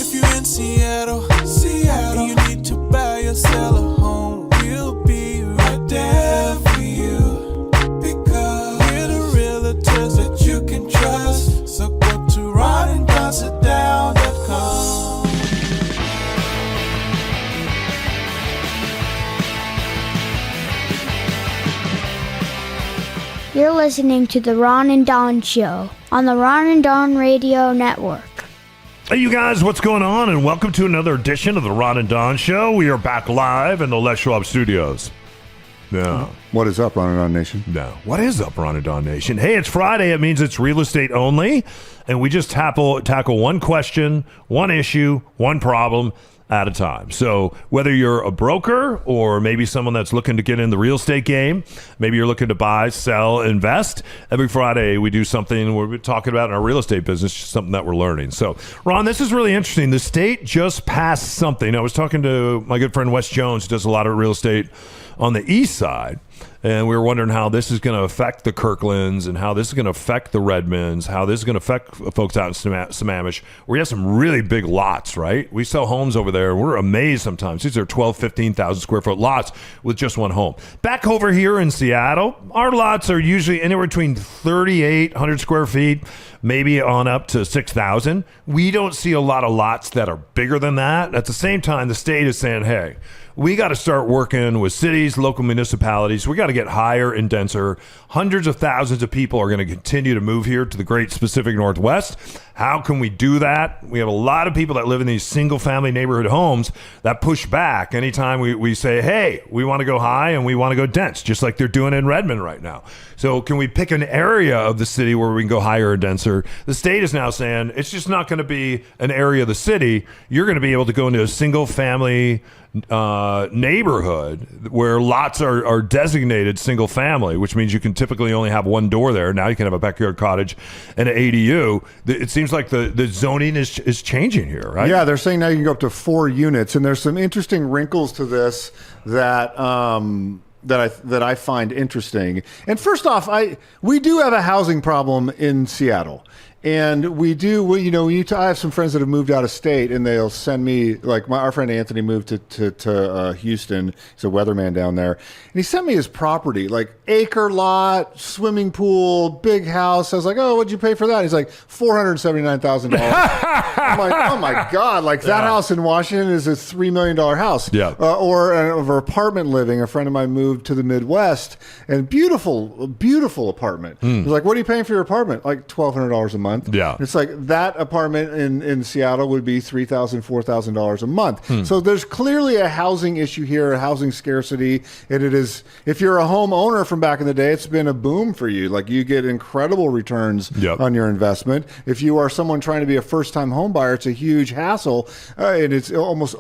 If you're in Seattle, and you need to buy or sell a home, we'll be right there for you. Because we're the realtors that you can trust. So go to ronanddonsitdown.com. You're listening to The Ron and Don Show on the Ron and Don Radio Network. Hey, you guys, what's going on? And welcome to another edition of The Ron and Don Show. We are back live in the Les Schwab Studios. Yeah. What is up, Ron and Don Nation? No. What is up, Ron and Don Nation? Hey, it's Friday. It means it's real estate only. And we just tackle one question, one issue, one problem at a time. So whether you're a broker or maybe someone that's looking to get in the real estate game, maybe you're looking to buy, sell, invest, every Friday we do something we're talking about in our real estate business, something that we're learning. So, Ron, this is really interesting. The state just passed something. I was talking to my good friend Wes Jones, who does a lot of real estate on the east side, and we were wondering how this is going to affect the Kirklands and how this is going to affect the Redmonds, how this is going to affect folks out in Sammamish. We have some really big lots, right? We sell homes over there. We're amazed sometimes. These are 12, 15,000 square foot lots with just one home. Back over here in Seattle, our lots are usually anywhere between 3,800 square feet, maybe on up to 6,000. We don't see a lot of lots that are bigger than that. At the same time, the state is saying, hey, we got to start working with cities, local municipalities. We got to get higher and denser. Hundreds of thousands of people are going to continue to move here to the great Pacific Northwest. How can we do that? We have a lot of people that live in these single family neighborhood homes that push back anytime we say, hey, we want to go high and we want to go dense, just like they're doing in Redmond right now. So can we pick an area of the city where we can go higher and denser? The state is now saying it's just not going to be an area of the city. You're going to be able to go into a single family neighborhood where lots are designated single family, which means you can typically only have one door there. Now you can have a backyard cottage and an ADU. It seems like the zoning is changing here, right? Yeah, they're saying now you can go up to 4 units, and there's some interesting wrinkles to this that I find interesting. And first off, we do have a housing problem in Seattle. And I have some friends that have moved out of state, and they'll send me, like our friend Anthony moved to Houston. He's a weatherman down there. And he sent me his property, like acre lot, swimming pool, big house. I was like, oh, what'd you pay for that? He's like, $479,000. I'm like, oh my God, like that house in Washington is a $3 million house. Yeah. Or an apartment living. A friend of mine moved to the Midwest, and beautiful apartment. He's like, what are you paying for your apartment? Like $1,200 a month. Yeah. It's like that apartment in Seattle would be $3,000, $4,000 a month. So there's clearly a housing issue here, a housing scarcity. And it is, if you're a homeowner from back in the day, it's been a boom for you. Like you get incredible returns on your investment. If you are someone trying to be a first-time home buyer, it's a huge hassle, and it's almost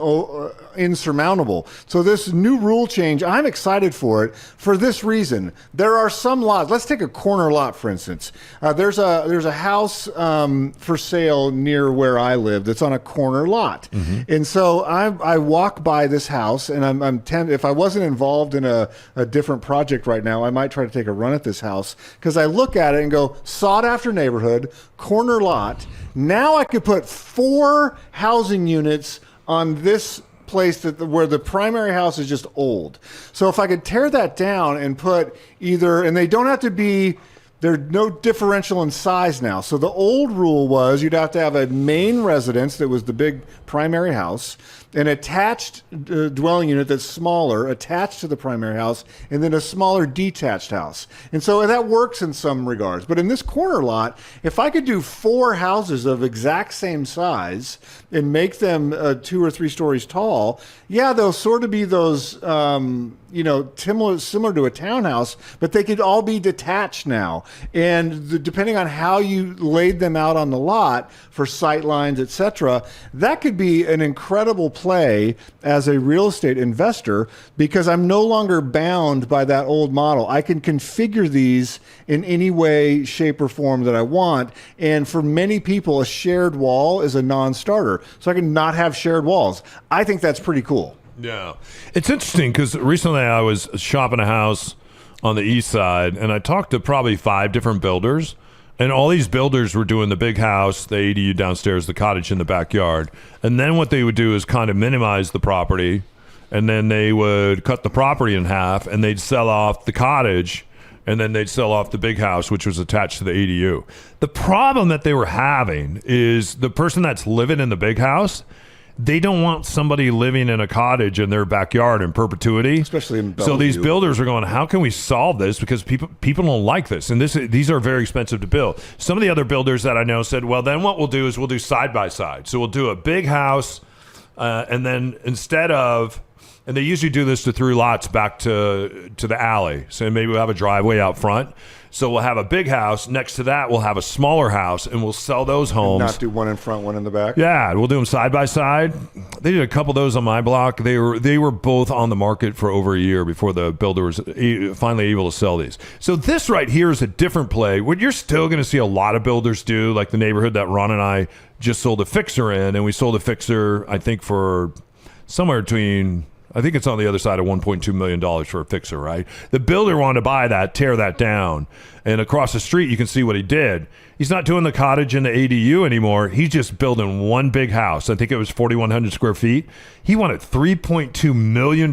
insurmountable. So this new rule change, I'm excited for it for this reason. There are some lots. Let's take a corner lot, for instance. There's a house for sale near where I live that's on a corner lot. And so I walk by this house, and if I wasn't involved in a different project right now, I might try to take a run at this house, because I look at it and go, sought after neighborhood, corner lot. Now I could put 4 housing units on this place where the primary house is just old. So if I could tear that down and put and they don't have to be, there's no differential in size now. So the old rule was you'd have to have a main residence that was the big primary house, an attached dwelling unit that's smaller, attached to the primary house, and then a smaller detached house. And so that works in some regards. But in this corner lot, if I could do 4 houses of exact same size and make them 2 or 3 stories tall, they'll sort of be those, similar to a townhouse, but they could all be detached now. And depending on how you laid them out on the lot for sight lines, etc., that could be an incredible play as a real estate investor, because I'm no longer bound by that old model. I can configure these in any way, shape, or form that I want. And for many people, a shared wall is a non-starter. So I can not have shared walls. I think that's pretty cool. Yeah. It's interesting because recently I was shopping a house on the east side, and I talked to probably 5 different builders And all these builders were doing the big house, the ADU downstairs, the cottage in the backyard. And then what they would do is kind of minimize the property, and then they would cut the property in half, and they'd sell off the cottage, and then they'd sell off the big house, which was attached to the ADU. The problem that they were having is the person that's living in the big house, they don't want somebody living in a cottage in their backyard in perpetuity. Especially in Bellevue. So these builders are going, how can we solve this? Because people don't like this. And these are very expensive to build. Some of the other builders that I know said, well, then what we'll do is we'll do side by side. So we'll do a big house, and then instead of, and they usually do this to through lots back to the alley. So maybe we'll have a driveway out front. So we'll have a big house. Next to that, we'll have a smaller house, and we'll sell those homes. Not do one in front, one in the back. Yeah, we'll do them side by side. They did a couple of those on my block. They were both on the market for over a year before the builder was finally able to sell these. So this right here is a different play. What you're still going to see a lot of builders do, like the neighborhood that Ron and I just sold a fixer in, and we sold a fixer, I think, for somewhere between, I think it's on the other side of $1.2 million for a fixer, right? The builder wanted to buy that, tear that down. And across the street, you can see what he did. He's not doing the cottage and the ADU anymore. He's just building one big house. I think it was 4,100 square feet. He wanted $3.2 million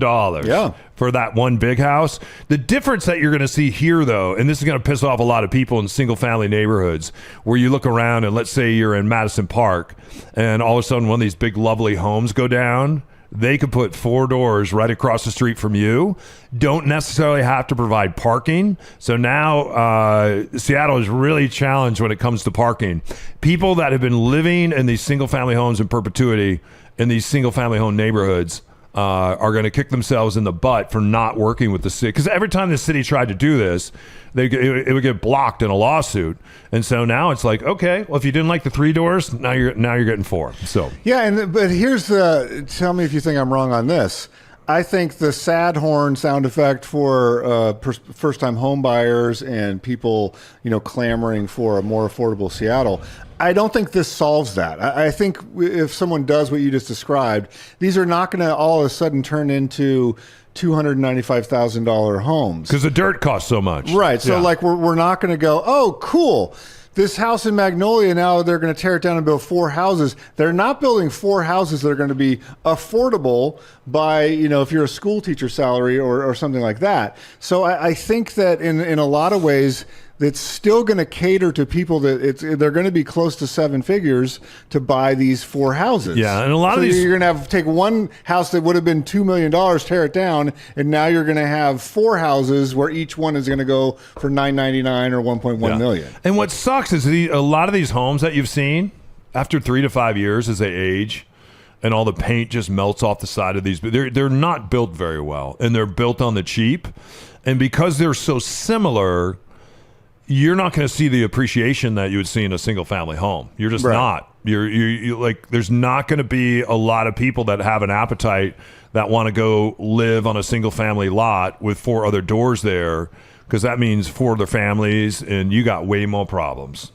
for that one big house. The difference that you're going to see here, though, and this is going to piss off a lot of people in single-family neighborhoods, where you look around and let's say you're in Madison Park, and all of a sudden one of these big, lovely homes go down. They could put 4 doors right across the street from you. Don't necessarily have to provide parking. So now Seattle is really challenged when it comes to parking. People that have been living in these single-family homes in perpetuity in these single-family home neighborhoods are going to kick themselves in the butt for not working with the city. Because every time the city tried to do this, it would get blocked in a lawsuit. And so now it's like, okay, well, if you didn't like the 3 doors, now you're getting 4. So yeah, but here's the. Tell me if you think I'm wrong on this. I think the sad horn sound effect for first-time home buyers and people, clamoring for a more affordable Seattle. I don't think this solves that. I think if someone does what you just described, these are not going to all of a sudden turn into $295,000 homes. Because the dirt costs so much. Right. So we're not going to go, oh, cool. This house in Magnolia, now they're going to tear it down and build 4 houses. They're not building 4 houses that are going to be affordable by, if you're a school teacher salary or something like that. So I think that in a lot of ways, it's still going to cater to people that they're going to be close to 7 figures to buy these 4 houses. Yeah, and a lot of these, you're going to take one house that would have been $2 million, tear it down, and now you're going to have 4 houses where each one is going to go for $999 or $1.1 million. And what sucks is a lot of these homes that you've seen after 3 to 5 years as they age, and all the paint just melts off the side of these. But they're not built very well, and they're built on the cheap, and because they're so similar, you're not going to see the appreciation that you would see in a single family home. You're just not. You're like, there's not going to be a lot of people that have an appetite that want to go live on a single family lot with 4 other doors there, because that means 4 other families, and you got way more problems.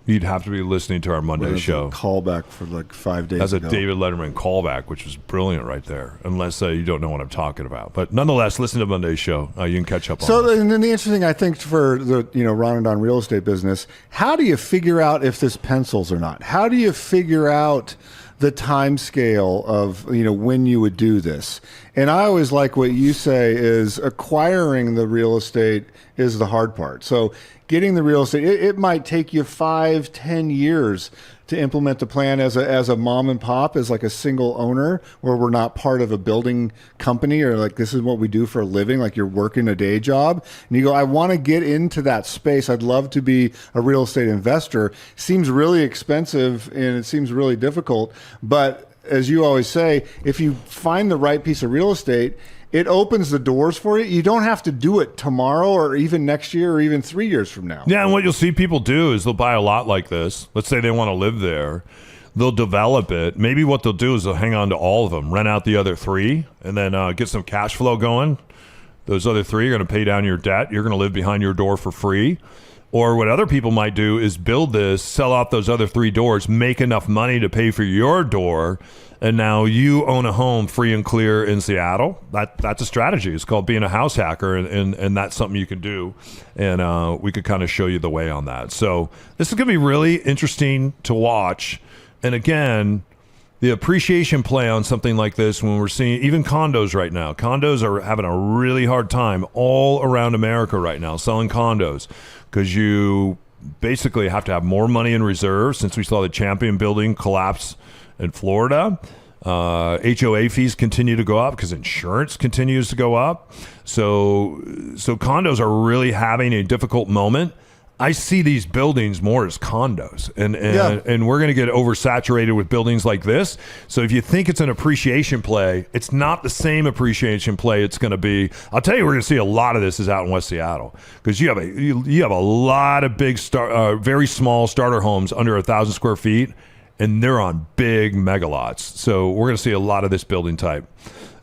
You'd have to be listening to our Monday show. Callback for like 5 days As a ago. David Letterman callback, which was brilliant right there, unless you don't know what I'm talking about. But nonetheless, listen to Monday's show. You can catch up on So, this. and then the interesting thing, I think, for the Ron and Don real estate business, how do you figure out if this pencils or not? How do you figure out the time scale of when you would do this? And I always like what you say is acquiring the real estate is the hard part. So getting the real estate, it might take you 5-10 years to implement the plan as a mom and pop, as like a single owner, where we're not part of a building company, or like this is what we do for a living, like you're working a day job. And you go, I want to get into that space. I'd love to be a real estate investor. Seems really expensive and it seems really difficult. But as you always say, if you find the right piece of real estate, it opens the doors for you. You don't have to do it tomorrow or even next year or even 3 years from now. Yeah, and what you'll see people do is they'll buy a lot like this. Let's say they want to live there. They'll develop it. Maybe what they'll do is they'll hang on to all of them, rent out the other 3, and then get some cash flow going. Those other 3 are going to pay down your debt. You're going to live behind your door for free. Or what other people might do is build this, sell out those other 3 doors, make enough money to pay for your door, and now you own a home free and clear in Seattle. That's a strategy. It's called being a house hacker, and that's something you can do. And we could kind of show you the way on that. So this is going to be really interesting to watch. And again, the appreciation play on something like this, when we're seeing even condos right now. Condos are having a really hard time all around America right now selling condos, because you basically have to have more money in reserve since we saw the Champion building collapse in Florida. HOA fees continue to go up because insurance continues to go up. So condos are really having a difficult moment. I see these buildings more as condos, and we're going to get oversaturated with buildings like this. So if you think it's an appreciation play, it's not the same appreciation play it's going to be. I'll tell you, we're going to see a lot of this is out in West Seattle, because you have a lot of big very small starter homes under 1,000 square feet, and they're on big mega lots. So we're going to see a lot of this building type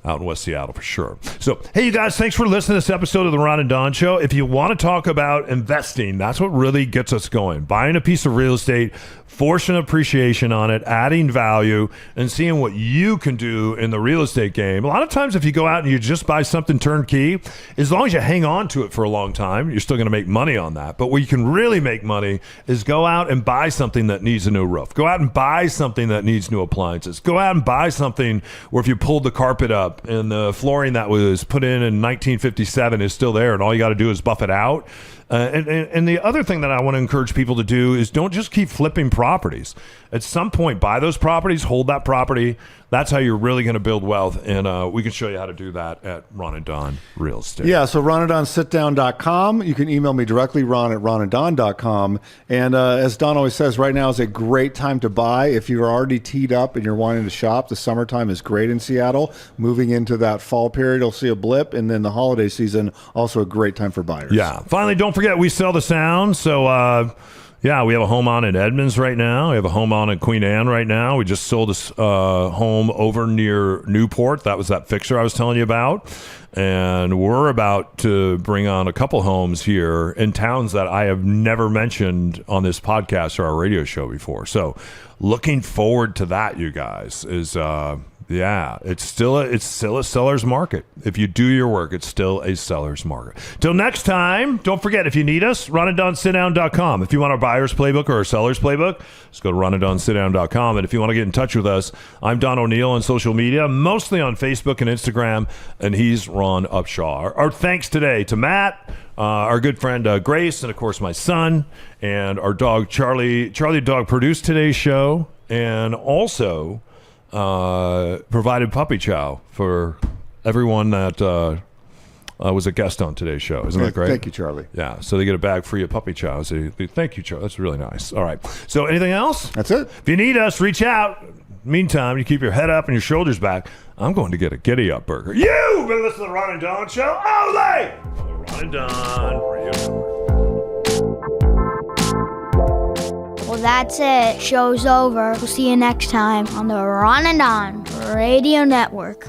out in West Seattle for sure. So, hey, you guys, thanks for listening to this episode of the Ron and Don Show. If you want to talk about investing, that's what really gets us going. Buying a piece of real estate, forcing appreciation on it, adding value, and seeing what you can do in the real estate game. A lot of times, if you go out and you just buy something turnkey, as long as you hang on to it for a long time, you're still going to make money on that. But where you can really make money is go out and buy something that needs a new roof. Go out and buy something that needs new appliances. Go out and buy something where if you pulled the carpet up and the flooring that was put in 1957 is still there, and all you got to do is buff it out. And the other thing that I want to encourage people to do is don't just keep flipping properties. At some point, buy those properties, hold that property. That's how you're really going to build wealth. And we can show you how to do that at Ron and Don Real Estate. Yeah, so ronanddonsitdown.com. You can email me directly, ron@ronanddon.com. And as Don always says, right now is a great time to buy. If you're already teed up and you're wanting to shop, the summertime is great in Seattle. Moving into that fall period, you'll see a blip. And then the holiday season, also a great time for buyers. Yeah. Finally, don't forget, we sell the sound. So, yeah, we have a home on in Edmonds right now. We have a home on in Queen Anne right now. We just sold a home over near Newport. That was that fixer I was telling you about. And we're about to bring on a couple homes here in towns that I have never mentioned on this podcast or our radio show before. So looking forward to that, you guys, is... yeah, it's still a seller's market. If you do your work, it's still a seller's market. Till next time, don't forget, if you need us, ronanddonsitdown.com. If you want our buyer's playbook or our seller's playbook, just go to ronanddonsitdown.com. And if you want to get in touch with us, I'm Don O'Neill on social media, mostly on Facebook and Instagram, and he's Ron Upshaw. Our thanks today to Matt, our good friend Grace, and of course my son, and our dog Charlie. Charlie the dog produced today's show, and also... provided puppy chow for everyone that was a guest on today's show. Isn't that great? Thank you, Charlie. Yeah, so they get a bag free of puppy chow. So thank you, Charlie. That's really nice. All right. So anything else? That's it. If you need us, reach out. Meantime, you keep your head up and your shoulders back. I'm going to get a giddy up burger. You've been listening to the Ron and Don Show only on the Ron and Don Radio Network. Well, that's it. Show's over. We'll see you next time on the Ron and Don Radio Network.